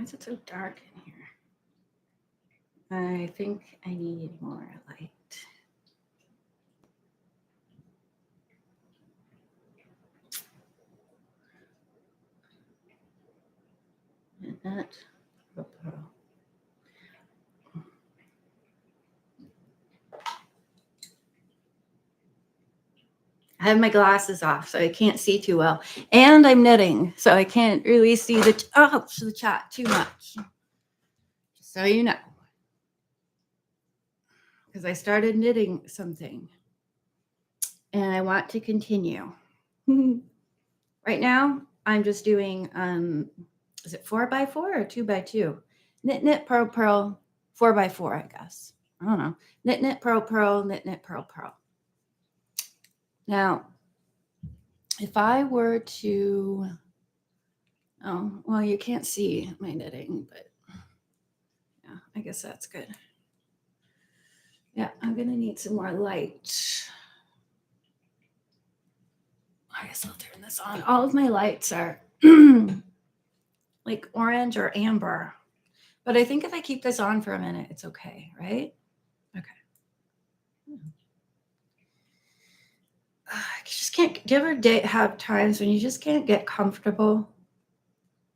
Why is it so dark in here? I think I need more light. And that. I have my glasses off, so I can't see too well. And I'm knitting, so I can't really see the chat too much. Just so you know. Because I started knitting something. And I want to continue. Right now, I'm just doing, is it 4x4 or 2x2? Knit, knit, purl, purl, 4x4, I guess. I don't know. Knit, knit, purl, purl, knit, knit, purl, purl. Now, if I were to, oh, well, you can't see my knitting, but yeah, I guess that's good. Yeah, I'm going to need some more light. I guess I'll turn this on. All of my lights are like orange or amber. But I think if I keep this on for a minute, it's okay, right? Okay. I just can't. Do you ever have times when you just can't get comfortable?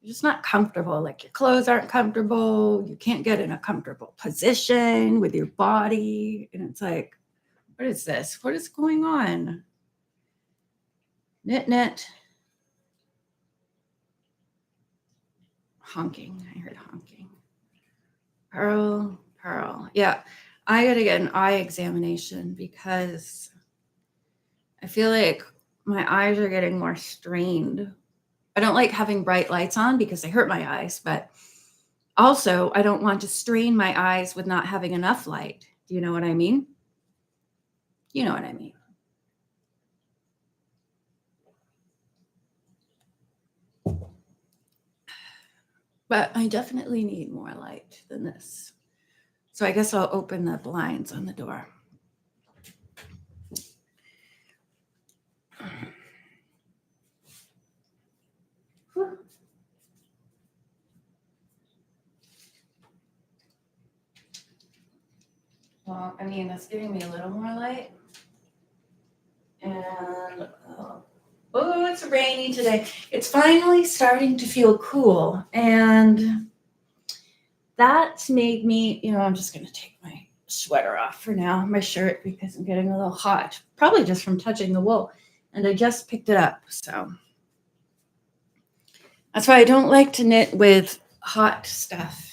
You're just not comfortable. Like your clothes aren't comfortable. You can't get in a comfortable position with your body. And it's like, what is this? What is going on? Knit, knit. Honking. I heard honking. Purl, purl. Yeah, I got to get an eye examination because I feel like my eyes are getting more strained. I don't like having bright lights on because they hurt my eyes, but also I don't want to strain my eyes with not having enough light. Do you know what I mean? You know what I mean. But I definitely need more light than this. So I guess I'll open the blinds on the door. Well, I mean, that's giving me a little more light. And oh, it's rainy today. It's finally starting to feel cool. And that's made me, I'm just going to take my sweater off for now, my shirt, because I'm getting a little hot, probably just from touching the wool. And I just picked it up. So that's why I don't like to knit with hot stuff.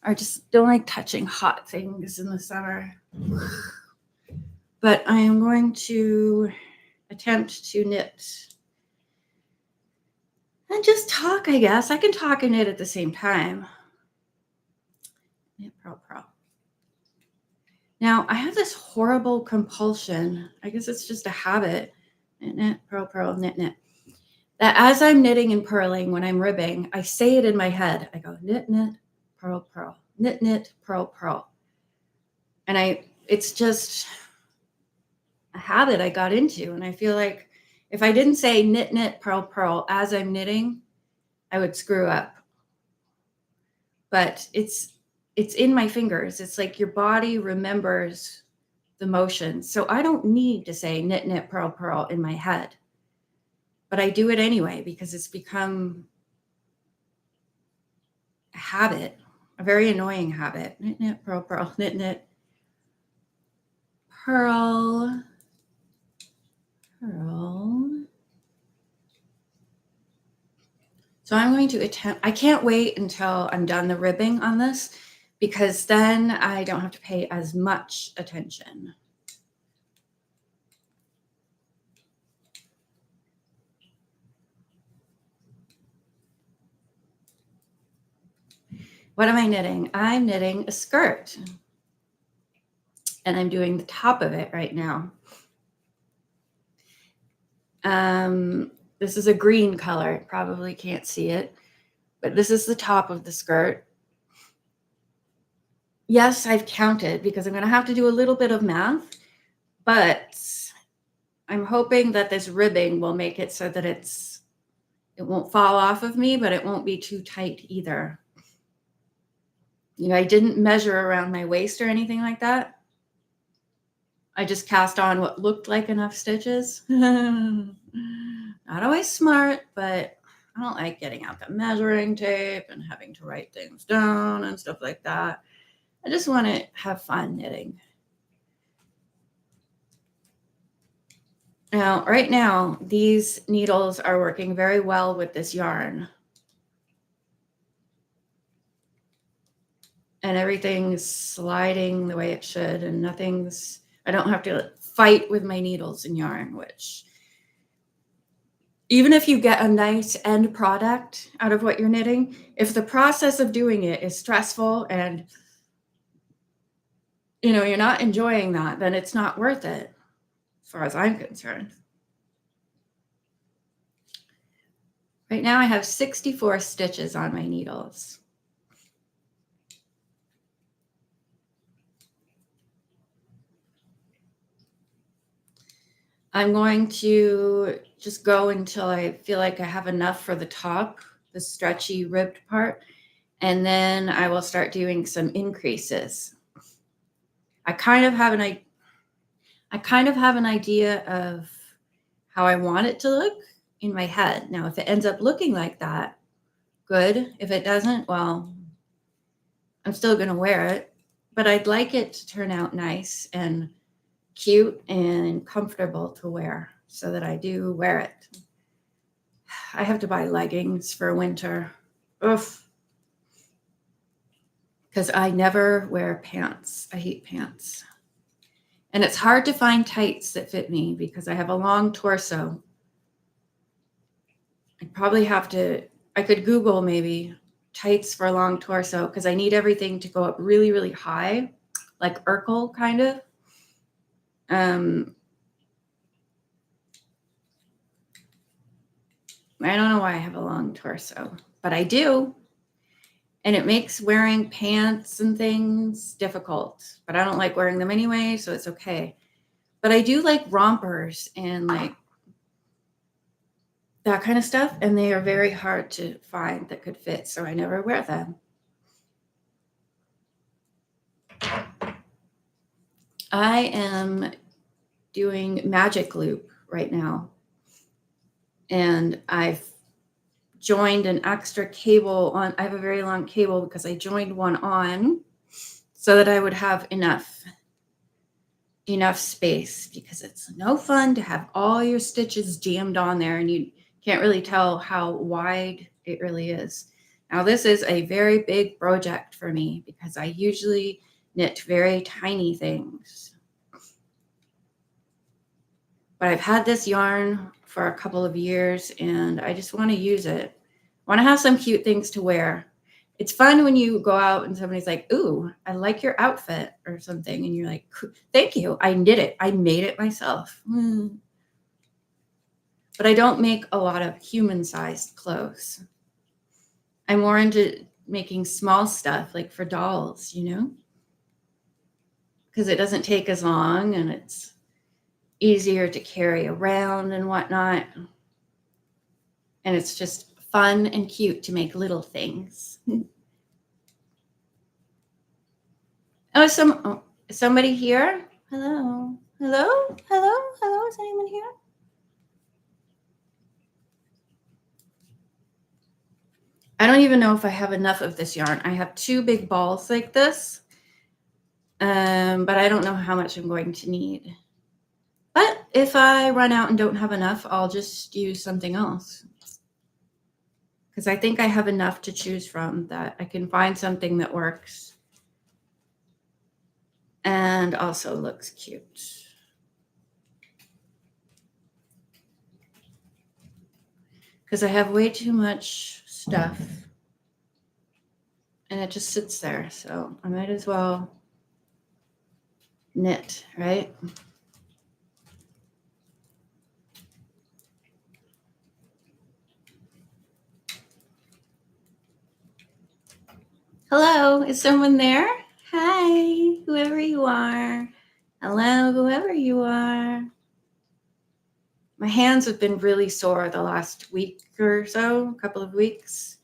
I just don't like touching hot things in the summer. But I am going to attempt to knit and just talk, I guess. I can talk and knit at the same time. Knit, purl, purl. Now, I have this horrible compulsion. I guess it's just a habit. Knit, knit, purl, purl, knit, knit. That as I'm knitting and purling, when I'm ribbing, I say it in my head. I go, knit, knit, purl, purl, knit, knit, purl, purl. And it's just a habit I got into. And I feel like if I didn't say knit, knit, purl, purl as I'm knitting, I would screw up. But it's in my fingers. It's like your body remembers the motion. So I don't need to say knit, knit, purl, purl in my head. But I do it anyway because it's become a habit, a very annoying habit. Knit, knit, purl, purl, knit, knit, purl, purl. So I'm going to attempt, I can't wait until I'm done the ribbing on this because then I don't have to pay as much attention. What am I knitting? I'm knitting a skirt. And I'm doing the top of it right now. This is a green color. Probably can't see it. But this is the top of the skirt. Yes, I've counted because I'm going to have to do a little bit of math. But I'm hoping that this ribbing will make it so that it won't fall off of me, but it won't be too tight either. I didn't measure around my waist or anything like that. I just cast on what looked like enough stitches. Not always smart, but I don't like getting out the measuring tape and having to write things down and stuff like that. I just want to have fun knitting. Now, right now, these needles are working very well with this yarn. And everything's sliding the way it should, and I don't have to fight with my needles and yarn, which even if you get a nice end product out of what you're knitting, if the process of doing it is stressful and you're not enjoying that, then it's not worth it, as far as I'm concerned. Right now I have 64 stitches on my needles. I'm going to just go until I feel like I have enough for the top, the stretchy ribbed part, and then I will start doing some increases. I kind of have an idea of how I want it to look in my head. Now, if it ends up looking like that, good. If it doesn't, well, I'm still going to wear it, but I'd like it to turn out nice and cute and comfortable to wear so that I do wear it. I have to buy leggings for winter. Oof. Because I never wear pants. I hate pants. And it's hard to find tights that fit me because I have a long torso. I could Google maybe tights for a long torso because I need everything to go up really, really high, like Urkel kind of. I don't know why I have a long torso, but I do. And it makes wearing pants and things difficult, but I don't like wearing them anyway, so it's okay. But I do like rompers and like that kind of stuff, and they are very hard to find that could fit, so I never wear them. I am doing Magic Loop right now, and I've joined an extra cable on. I have a very long cable because I joined one on so that I would have enough space, because it's no fun to have all your stitches jammed on there and you can't really tell how wide it really is. Now, this is a very big project for me because I usually knit very tiny things. But I've had this yarn for a couple of years and I just want to use it. I want to have some cute things to wear. It's fun when you go out and somebody's like, "Ooh, I like your outfit," or something. And you're like, "Thank you. I knit it. I made it myself." But I don't make a lot of human-sized clothes. I'm more into making small stuff, like for dolls, because it doesn't take as long and it's easier to carry around and whatnot. And it's just fun and cute to make little things. Is somebody here? Hello? Hello? Hello? Hello? Is anyone here? I don't even know if I have enough of this yarn. I have 2 big balls like this, but I don't know how much I'm going to need. But if I run out and don't have enough, I'll just use something else. Because I think I have enough to choose from that I can find something that works and also looks cute. Because I have way too much stuff and it just sits there. So I might as well knit, right? Hello, is someone there? Hi, whoever you are. Hello, whoever you are. My hands have been really sore the last week or so, a couple of weeks.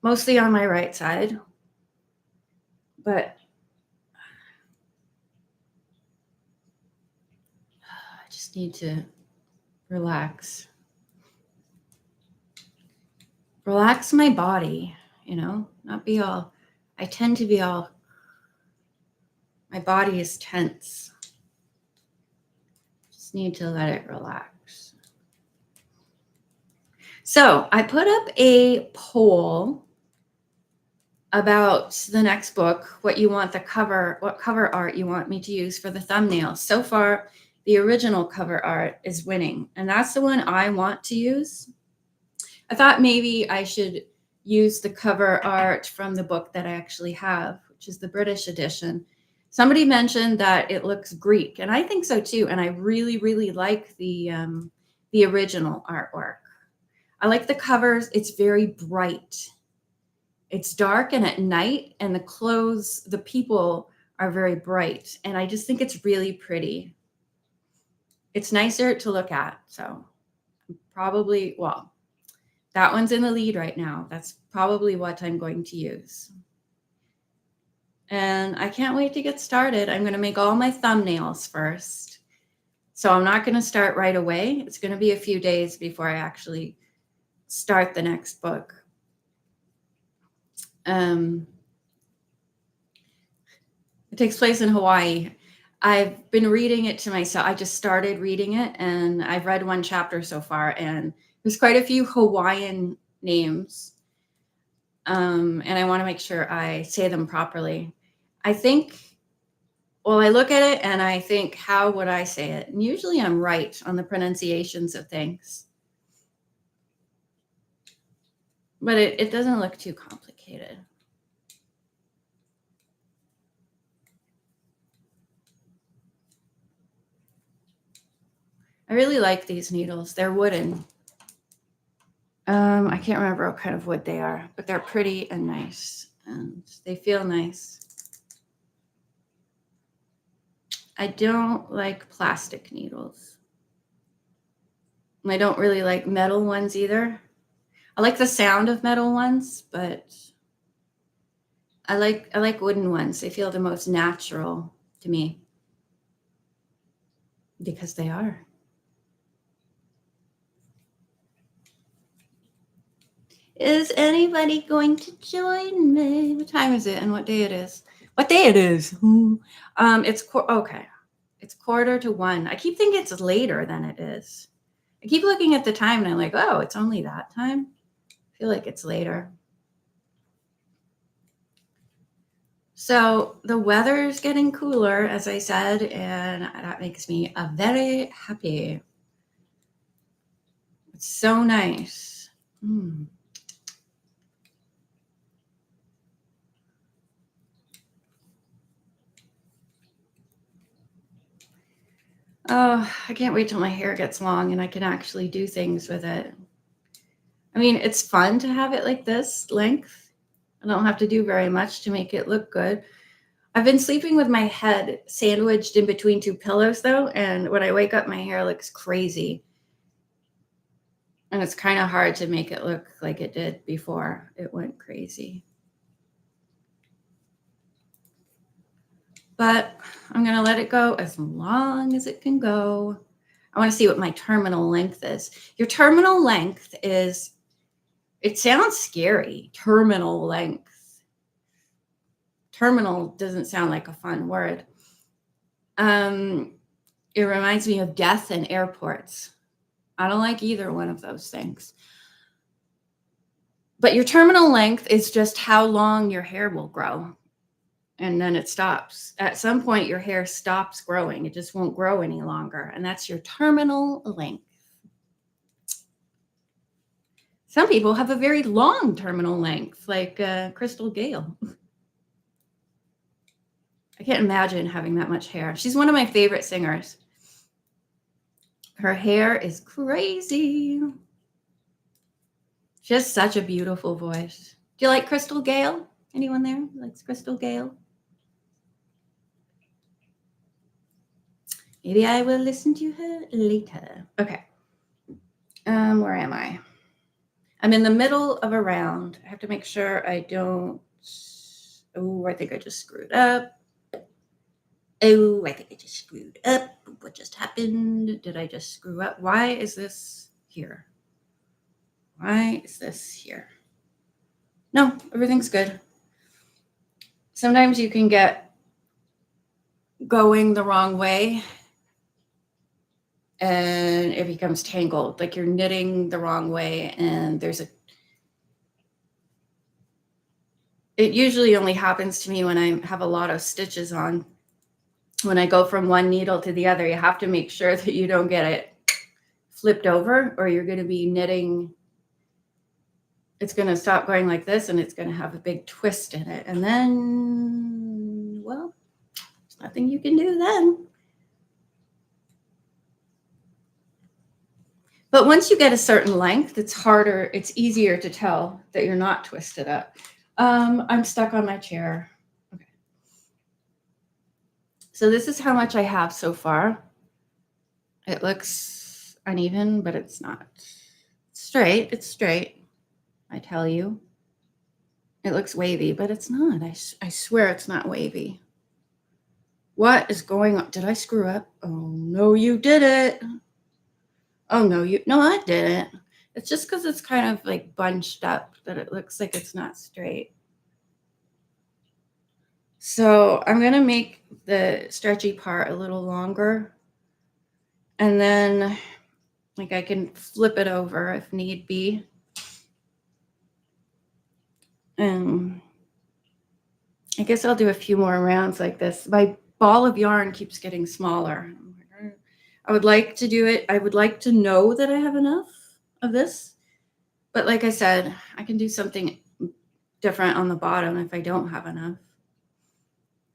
mostly on my right side, but I just need to relax. Relax my body, not be all, I tend to be all, my body is tense. Just need to let it relax. So I put up a poll about the next book, what cover art you want me to use for the thumbnail. So far, the original cover art is winning, and that's the one I want to use. I thought maybe I should use the cover art from the book that I actually have, which is the British edition. Somebody mentioned that it looks Greek, and I think so too. And I really, really like the original artwork. I like the covers. It's very bright. It's dark and at night, and the people are very bright. And I just think it's really pretty. It's nicer to look at. So probably, well, that one's in the lead right now. That's probably what I'm going to use. And I can't wait to get started. I'm going to make all my thumbnails first. So I'm not going to start right away. It's going to be a few days before I actually start the next book. It takes place in Hawaii. I've been reading it to myself. I just started reading it, and I've read one chapter so far, and there's quite a few Hawaiian names. And I want to make sure I say them properly. I look at it and I think, how would I say it? And usually I'm right on the pronunciations of things. But it doesn't look too complicated. I really like these needles. They're wooden. I can't remember what kind of wood they are, but they're pretty and nice, and they feel nice. I don't like plastic needles. I don't really like metal ones either. I like the sound of metal ones, but I like wooden ones. They feel the most natural to me because they are. Is anybody going to join me? What time is it and what day it is? What day it is? Okay. It's 1:45. I keep thinking it's later than it is. I keep looking at the time and I'm like, oh, it's only that time. I feel like it's later. So the weather's getting cooler, as I said, and that makes me very happy. It's so nice. Oh, I can't wait till my hair gets long and I can actually do things with it. I mean, it's fun to have it like this length. I don't have to do very much to make it look good. I've been sleeping with my head sandwiched in between two pillows, though, and when I wake up, my hair looks crazy. And it's kind of hard to make it look like it did before it went crazy. But I'm going to let it go as long as it can go. I want to see what my terminal length is. Your terminal length is, it sounds scary, terminal length. Terminal doesn't sound like a fun word. It reminds me of death and airports. I don't like either one of those things. But your terminal length is just how long your hair will grow. And then it stops. At some point, your hair stops growing. It just won't grow any longer. And that's your terminal length. Some people have a very long terminal length, like Crystal Gale. I can't imagine having that much hair. She's one of my favorite singers. Her hair is crazy. She has such a beautiful voice. Do you like Crystal Gale? Anyone there likes Crystal Gale? Maybe I will listen to her later. Okay. Where am I? I'm in the middle of a round. I have to make sure I don't. Oh, I think I just screwed up. Oh, I think I just screwed up. What just happened? Did I just screw up? Why is this here? Why is this here? No, everything's good. Sometimes you can get going the wrong way and it becomes tangled, like you're knitting the wrong way, and it usually only happens to me when I have a lot of stitches on. When I go from one needle to the other, you have to make sure that you don't get it flipped over, or you're going to be knitting. It's going to stop going like this, and it's going to have a big twist in it. And then, well, there's nothing you can do then. But once you get a certain length, it's easier to tell that you're not twisted up. I'm stuck on my chair. Okay. So this is how much I have so far. It looks uneven, but it's not. Straight, it's straight, I tell you. It looks wavy, but it's not. I swear it's not wavy. What is going on? Did I screw up? Oh, no, you did it. Oh, no, I didn't. It's just because it's kind of like bunched up that it looks like it's not straight. So I'm going to make the stretchy part a little longer. And then like I can flip it over if need be. And I guess I'll do a few more rounds like this. My ball of yarn keeps getting smaller. I would like to do it. I would like to know that I have enough of this. But like I said, I can do something different on the bottom if I don't have enough.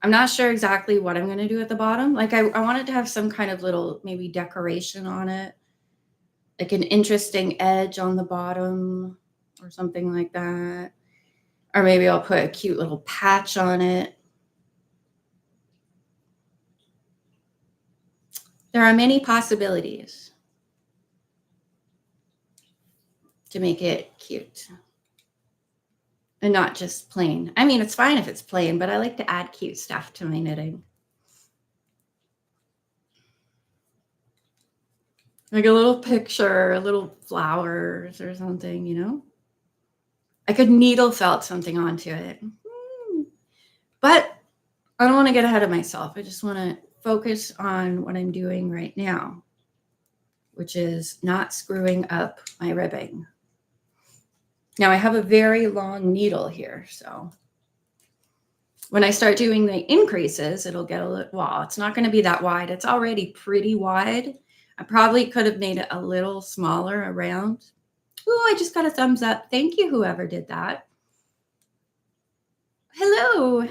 I'm not sure exactly what I'm going to do at the bottom. Like I wanted to have some kind of little maybe decoration on it, like an interesting edge on the bottom or something like that. Or maybe I'll put a cute little patch on it. There are many possibilities to make it cute and not just plain. I mean, it's fine if it's plain, but I like to add cute stuff to my knitting. Like a little picture, a little flowers or something, you know? I could needle felt something onto it. But I don't want to get ahead of myself. I just want to focus on what I'm doing right now, which is not screwing up my ribbing. Now I have a very long needle here, so when I start doing the increases, it'll get a little, well, it's not going to be that wide. It's already pretty wide. I probably could have made it a little smaller around. Oh, I just got a thumbs up. Thank you, whoever did that. Hello.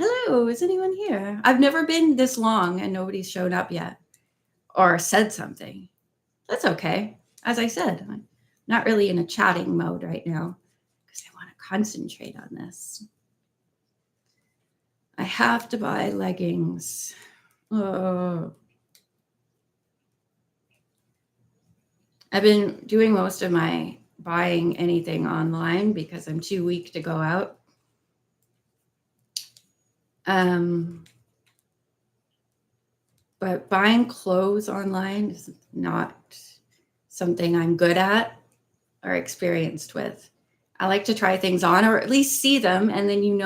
Is anyone here? I've never been this long and nobody's shown up yet or said something. That's okay. As I said, I'm not really in a chatting mode right now because I want to concentrate on this. I have to buy leggings. Oh. I've been doing most of my buying anything online because I'm too weak to go out. But buying clothes online is not something I'm good at or experienced with. I like to try things on or at least see them. And then,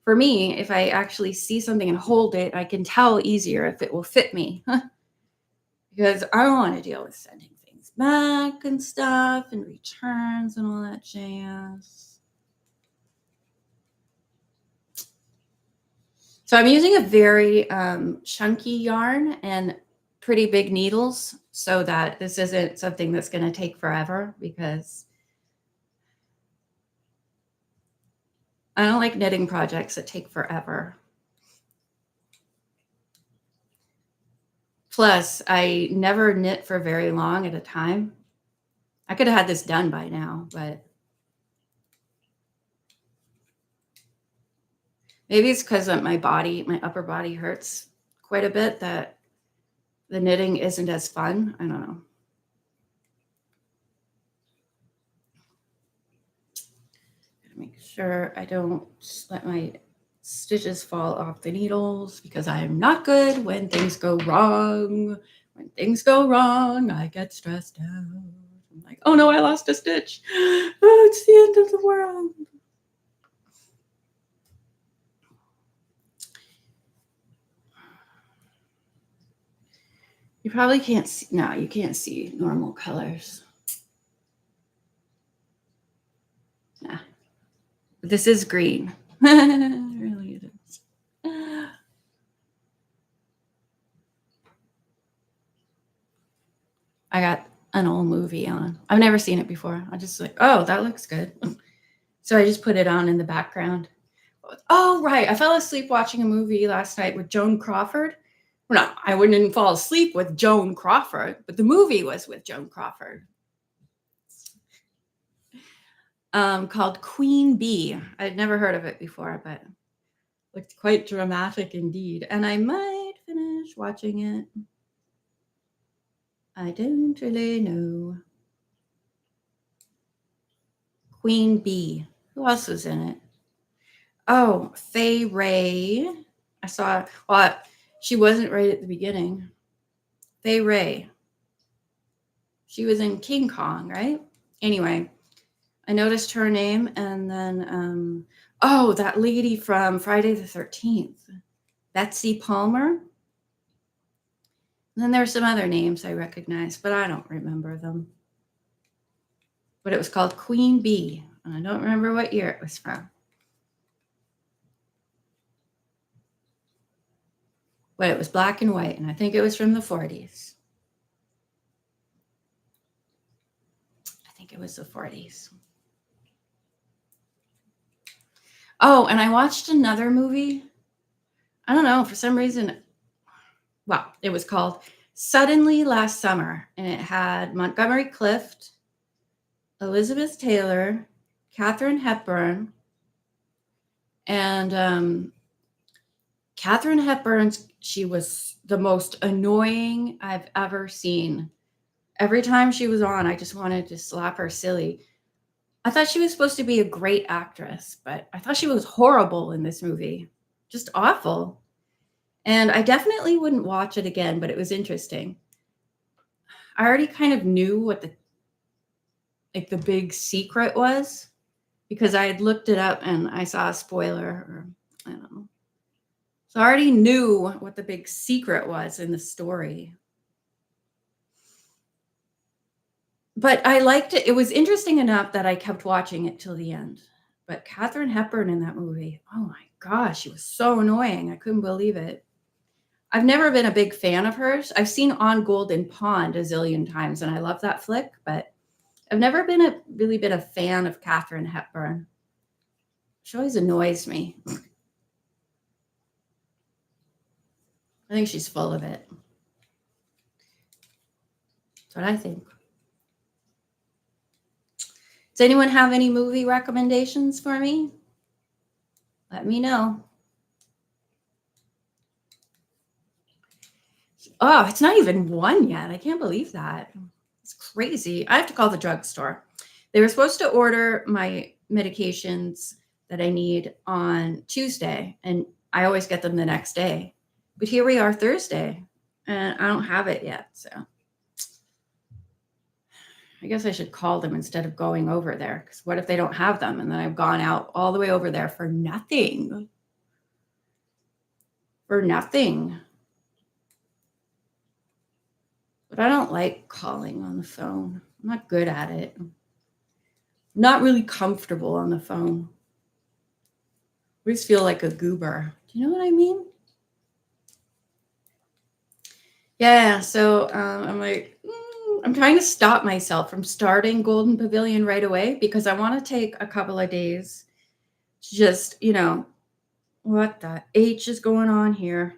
for me, if I actually see something and hold it, I can tell easier if it will fit me. Because I don't want to deal with sending things back and stuff and returns and all that jazz. So I'm using a very chunky yarn and pretty big needles so that this isn't something that's going to take forever, because I don't like knitting projects that take forever. Plus, I never knit for very long at a time. I could have had this done by now, but maybe it's because my upper body hurts quite a bit that the knitting isn't as fun. I don't know. make sure I don't let my stitches fall off the needles because I am not good when things go wrong. When things go wrong, I get stressed out. I'm like, oh no, I lost a stitch. Oh, it's the end of the world. You probably can't see. No, you can't see normal colors. Nah. But this is green. Really it is. I got an old movie on. I've never seen it before. I just like, oh, that looks good. So I just put it on in the background. Oh, right. I fell asleep watching a movie last night with Joan Crawford. Well, no, I wouldn't fall asleep with Joan Crawford, but the movie was with Joan Crawford. Called Queen Bee. I'd never heard of it before, but looked quite dramatic indeed. And I might finish watching it. I don't really know. Queen Bee. Who else was in it? Oh, Fay Ray. I saw, well, she wasn't right at the beginning. Fay Ray. She was in King Kong, right? Anyway, I noticed her name, and then, oh, that lady from Friday the 13th, Betsy Palmer. And then there's some other names I recognize, but I don't remember them. But it was called Queen Bee, and I don't remember what year it was from. But it was black and white, and I think it was from the 40s. I think it was the 40s. Oh, and I watched another movie. I don't know, for some reason, well, it was called Suddenly Last Summer, and it had Montgomery Clift, Elizabeth Taylor, Katharine Hepburn, and Katharine Hepburn, she was the most annoying I've ever seen. Every time she was on, I just wanted to slap her silly. I thought she was supposed to be a great actress, but I thought she was horrible in this movie. Just awful. And I definitely wouldn't watch it again, but it was interesting. I already kind of knew what the big secret was because I had looked it up and I saw a spoiler, or I don't know. So I already knew what the big secret was in the story. But I liked it. It was interesting enough that I kept watching it till the end. But Katharine Hepburn in that movie, oh my gosh, she was so annoying. I couldn't believe it. I've never been a big fan of hers. I've seen On Golden Pond a zillion times, and I love that flick, but I've never really been a fan of Katharine Hepburn. She always annoys me. I think she's full of it. That's what I think. Does anyone have any movie recommendations for me? Let me know. Oh, it's not even one yet. I can't believe that. It's crazy. I have to call the drugstore. They were supposed to order my medications that I need on Tuesday, and I always get them the next day. But here we are Thursday, and I don't have it yet. So I guess I should call them instead of going over there, because what if they don't have them and then I've gone out all the way over there for nothing? For nothing. But I don't like calling on the phone. I'm not good at it. I'm not really comfortable on the phone. I always feel like a goober. Do you know what I mean? Yeah, so I'm like, I'm trying to stop myself from starting Golden Pavilion right away because I want to take a couple of days to just, what the H is going on here?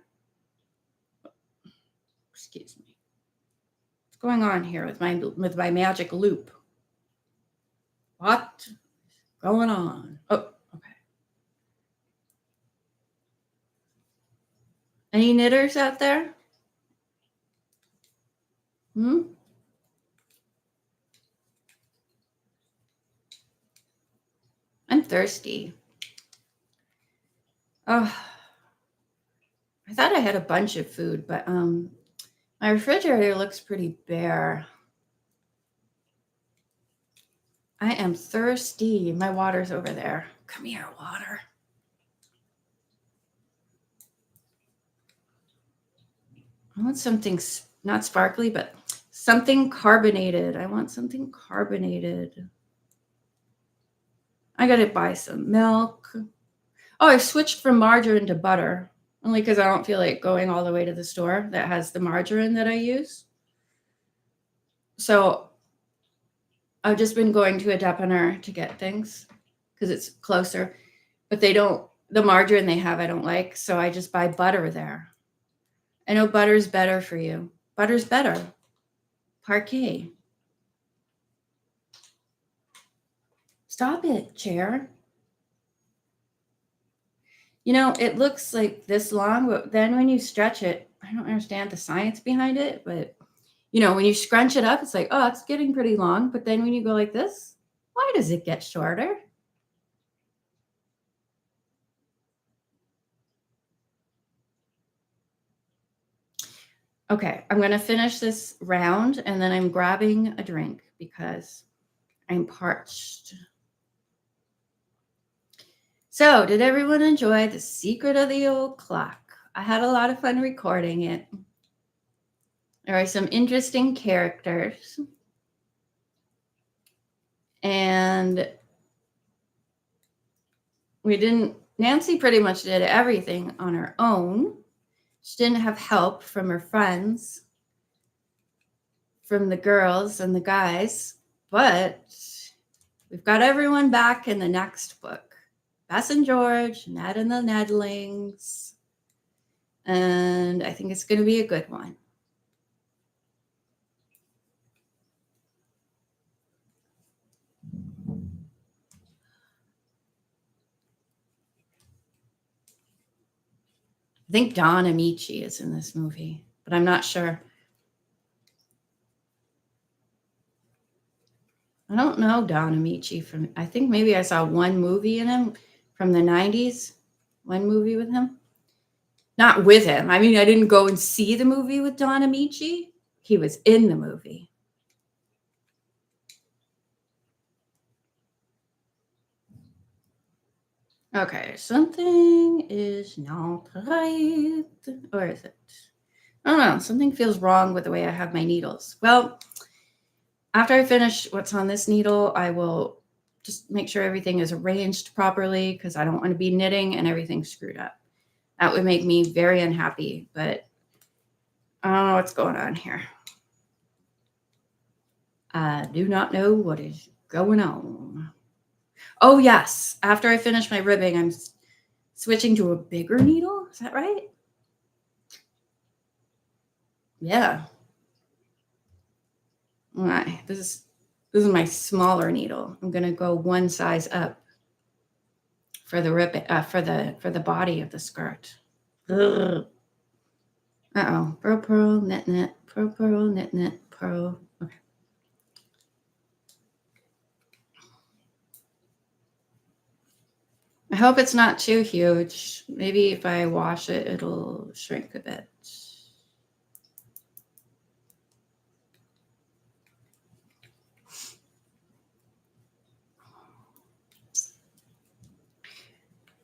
Excuse me. What's going on here with my magic loop? What's going on? Oh, okay. Any knitters out there? I'm thirsty. Oh, I thought I had a bunch of food, but my refrigerator looks pretty bare. I am thirsty. My water's over there. Come here, water. I want something not sparkly, but something carbonated. I want something carbonated. I gotta buy some milk. Oh, I switched from margarine to butter, only because I don't feel like going all the way to the store that has the margarine that I use. So I've just been going to a depanneur to get things because it's closer, but the margarine they have, I don't like. So I just buy butter there. I know butter's better for you. Butter's better. Parquet. Stop it, chair. It looks like this long, but then when you stretch it, I don't understand the science behind it, but when you scrunch it up, it's like, oh, it's getting pretty long. But then when you go like this, why does it get shorter? Okay, I'm going to finish this round and then I'm grabbing a drink because I'm parched. So, did everyone enjoy The Secret of the Old Clock? I had a lot of fun recording it. There are some interesting characters. And Nancy pretty much did everything on her own. She didn't have help from her friends, from the girls and the guys, but we've got everyone back in the next book. Bess and George, Ned and the Nedlings, and I think it's going to be a good one. I think Don Amici is in this movie, but I'm not sure. I don't know Don Amici I think maybe I saw one movie in him from the 90s, one movie with him. Not with him. I mean, I didn't go and see the movie with Don Amici. He was in the movie. Okay, something is not right. Or is it? I don't know. Something feels wrong with the way I have my needles. Well, after I finish what's on this needle, I will just make sure everything is arranged properly because I don't want to be knitting and everything screwed up. That would make me very unhappy, but I don't know what's going on here. I do not know what is going on. Oh, yes. After I finish my ribbing, I'm switching to a bigger needle. Is that right? Yeah. All right. This is my smaller needle. I'm going to go one size up for the ribbon, for the body of the skirt. Ugh. Uh-oh. Purl, purl, knit, knit. Purl, purl, knit, knit. Purl. Okay. I hope it's not too huge. Maybe if I wash it, it'll shrink a bit.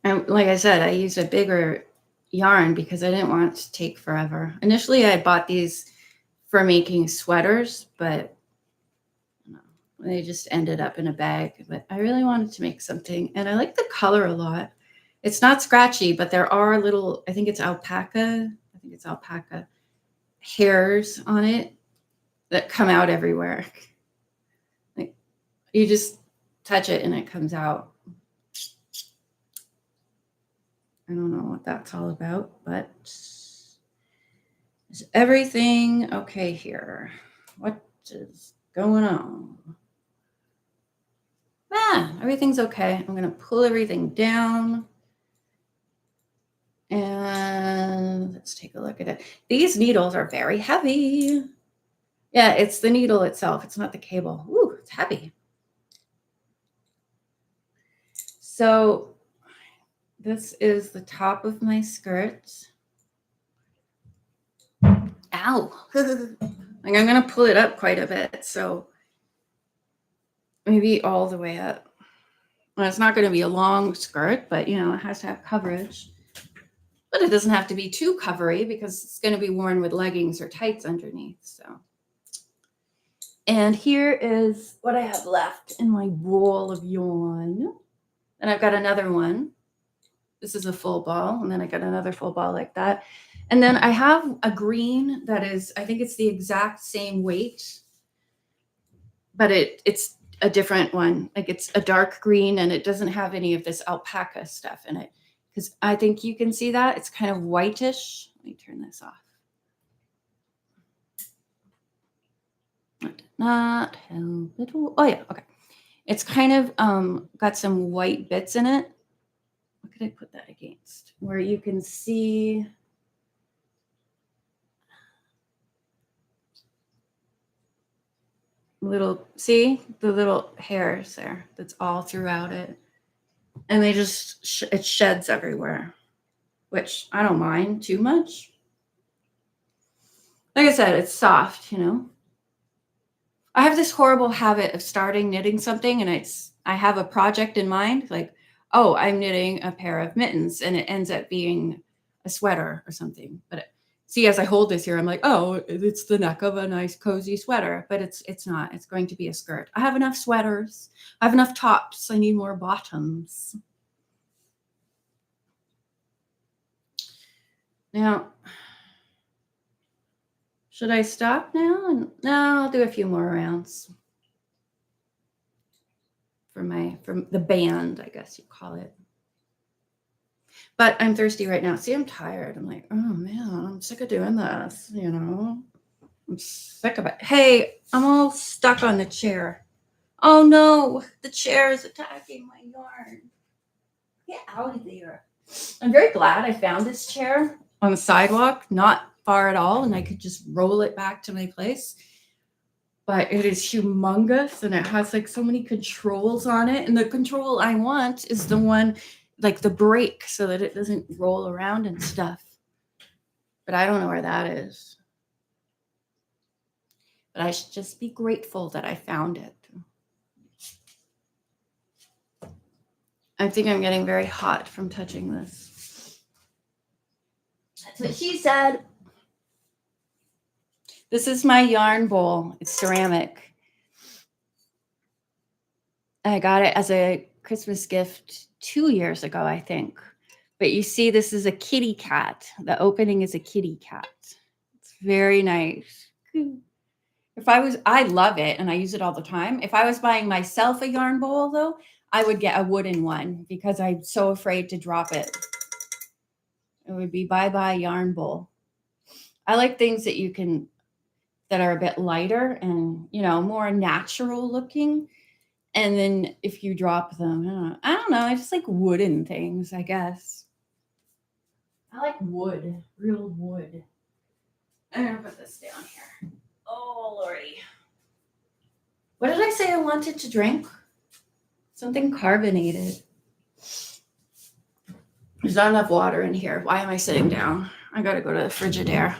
And like I said, I used a bigger yarn because I didn't want it to take forever. Initially, I bought these for making sweaters, but they just ended up in a bag. But I really wanted to make something, and I like the color a lot. It's not scratchy, but there are little, I think it's alpaca hairs on it that come out everywhere. Like you just touch it and it comes out. I don't know what that's all about, but is everything okay here? What is going on? Everything's okay. I'm going to pull everything down. And let's take a look at it. These needles are very heavy. Yeah, it's the needle itself. It's not the cable. Ooh, it's heavy. So this is the top of my skirt. Ow. Like I'm going to pull it up quite a bit. So maybe all the way up. Well, it's not going to be a long skirt, but it has to have coverage. But it doesn't have to be too covery because it's going to be worn with leggings or tights underneath. So, and here is what I have left in my ball of yarn. And I've got another one. This is a full ball, and then I got another full ball like that. And then I have a green that is, I think it's the exact same weight, but it's a different one. Like it's a dark green, and it doesn't have any of this alpaca stuff in it. Because I think you can see that. It's kind of whitish. Let me turn this off. Not help it. Oh, yeah. Okay. It's kind of got some white bits in it. What could I put that against? Where you can see see the little hairs there that's all throughout it. And they just, it sheds everywhere, which I don't mind too much. Like I said, it's soft, I have this horrible habit of starting knitting something and I have a project in mind, like, oh, I'm knitting a pair of mittens and it ends up being a sweater or something. But see, as I hold this here, I'm like, oh, it's the neck of a nice cozy sweater, but it's not. It's going to be a skirt. I have enough sweaters. I have enough tops. I need more bottoms. Now, should I stop now? No, I'll do a few more rounds from the band, I guess you call it. But I'm thirsty right now. See, I'm tired. I'm like, oh man, I'm sick of doing this, I'm sick of it. Hey, I'm all stuck on the chair. Oh no, the chair is attacking my yarn. Get out of there. I'm very glad I found this chair on the sidewalk, not far at all, and I could just roll it back to my place. But it is humongous and it has like so many controls on it. And the control I want is the one like the brake so that it doesn't roll around and stuff. But I don't know where that is. But I should just be grateful that I found it. I think I'm getting very hot from touching this. That's what she said. This is my yarn bowl. It's ceramic. I got it as a Christmas gift 2 years ago, I think. But you see, this is a kitty cat. The opening is a kitty cat. It's very nice. I love it and I use it all the time. If I was buying myself a yarn bowl though, I would get a wooden one because I'm so afraid to drop it. It would be bye-bye yarn bowl. I like things that are a bit lighter and, more natural looking. And then if you drop them, I don't know. I just like wooden things, I guess. I like wood, real wood. I'm gonna put this down here. Oh, Lordy. What did I say I wanted to drink? Something carbonated. There's not enough water in here. Why am I sitting down? I gotta go to the Frigidaire.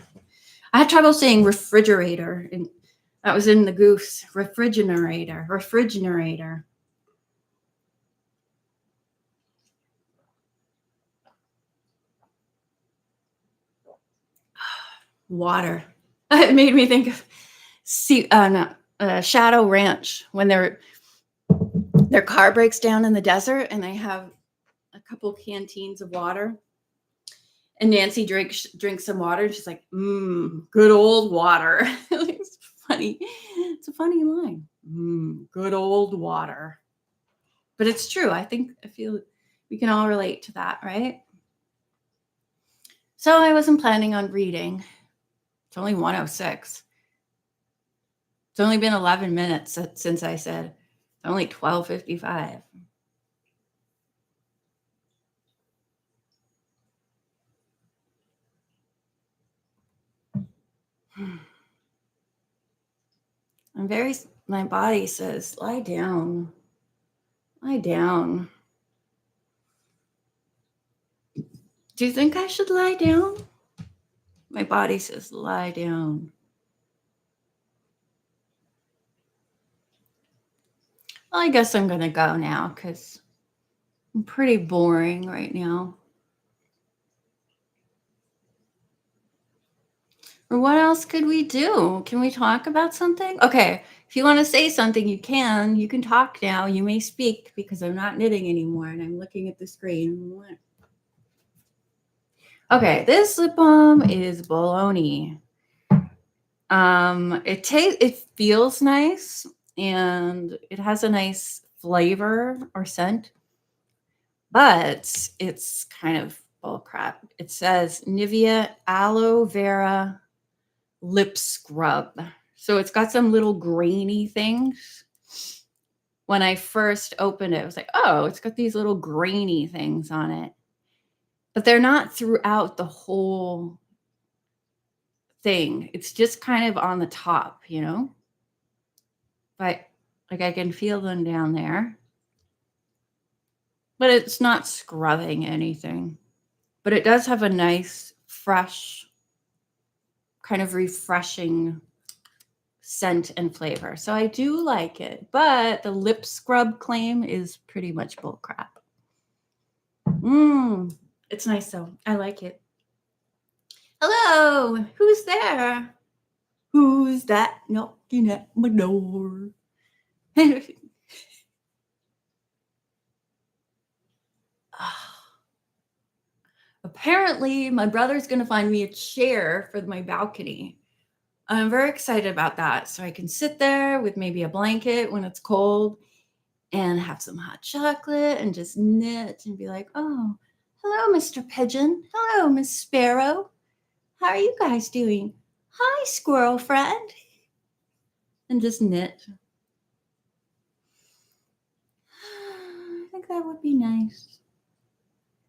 I had trouble saying refrigerator, and that was in the goose. Refrigerator. Water. It made me think of Shadow Ranch when their car breaks down in the desert and they have a couple canteens of water. And Nancy drinks some water and she's like, good old water. It's funny. It's a funny line. Good old water. But it's true. I feel we can all relate to that, right? So I wasn't planning on reading. It's only 1:06. It's only been 11 minutes since I said it's only 12:55. My body says, lie down. Lie down. Do you think I should lie down? My body says lie down. Well, I guess I'm going to go now because I'm pretty boring right now. Or what else could we do? Can we talk about something? Okay, if you want to say something, you can. You can talk now. You may speak because I'm not knitting anymore and I'm looking at the screen. Okay, this lip balm is bologna. It feels nice and it has a nice flavor or scent, but it's kind of bull crap. It says Nivea aloe vera lip scrub. So it's got some little grainy things. When I first opened it, I was like, oh, it's got these little grainy things on it. But they're not throughout the whole thing. It's just kind of on the top, you know? But like I can feel them down there. But it's not scrubbing anything. But it does have a nice, fresh, kind of refreshing scent and flavor. So I do like it. But the lip scrub claim is pretty much bullcrap. It's nice though. I like it. Hello, who's there? Who's that knocking at my door? Apparently, my brother's going to find me a chair for my balcony. I'm very excited about that. So I can sit there with maybe a blanket when it's cold and have some hot chocolate and just knit and be like, oh, hello, Mr. Pigeon. Hello, Miss Sparrow. How are you guys doing? Hi, squirrel friend. And just knit. I think that would be nice.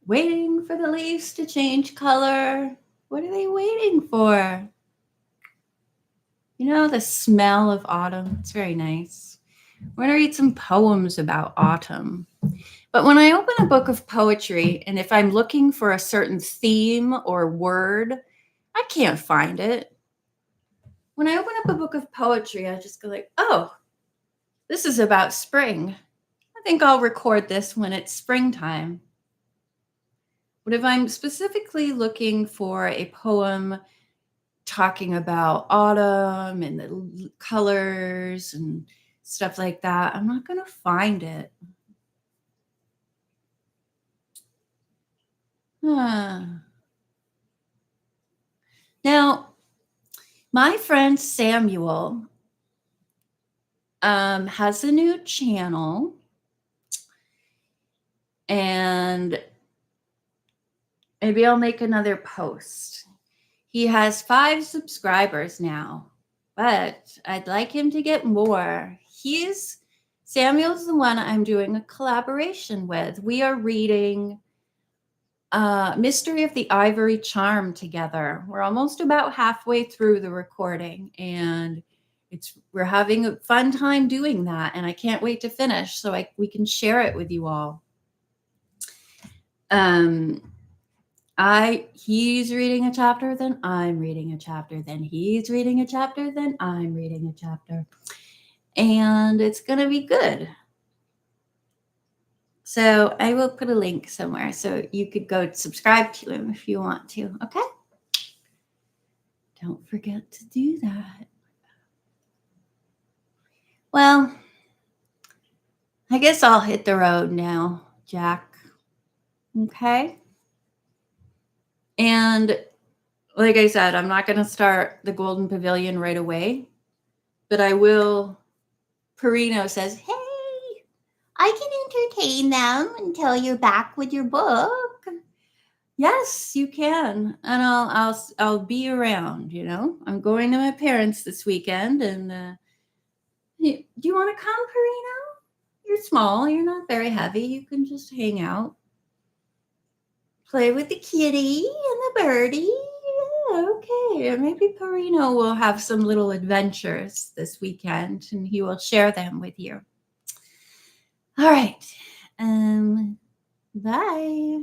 Waiting for the leaves to change color. What are they waiting for? You know, the smell of autumn. It's very nice. We're going to read some poems about autumn. But when I open a book of poetry, and if I'm looking for a certain theme or word, I can't find it. When I open up a book of poetry, I just go like, oh, this is about spring. I think I'll record this when it's springtime. But if I'm specifically looking for a poem talking about autumn and the colors and stuff like that, I'm not going to find it. Now, my friend Samuel has a new channel, and maybe I'll make another post. He has 5 subscribers now, but I'd like him to get more. Samuel's the one I'm doing a collaboration with. We are reading Mystery of the Ivory Charm together. We're almost about halfway through the recording, and we're having a fun time doing that, and I can't wait to finish so we can share it with you all. He's reading a chapter, then I'm reading a chapter, then he's reading a chapter, then I'm reading a chapter. And it's going to be good. So I will put a link somewhere so you could go subscribe to him if you want to. Okay? Don't forget to do that. Well, I guess I'll hit the road now, Jack. Okay? And like I said, I'm not going to start the Golden Pavilion right away, but I will. Perino says, hey, I can entertain them until you're back with your book. Yes, you can. And I'll be around, you know. I'm going to my parents this weekend, and do you want to come, Perino? You're small, you're not very heavy. You can just hang out. Play with the kitty and the birdie. Yeah, okay. Maybe Perino will have some little adventures this weekend, and he will share them with you. All right. Bye.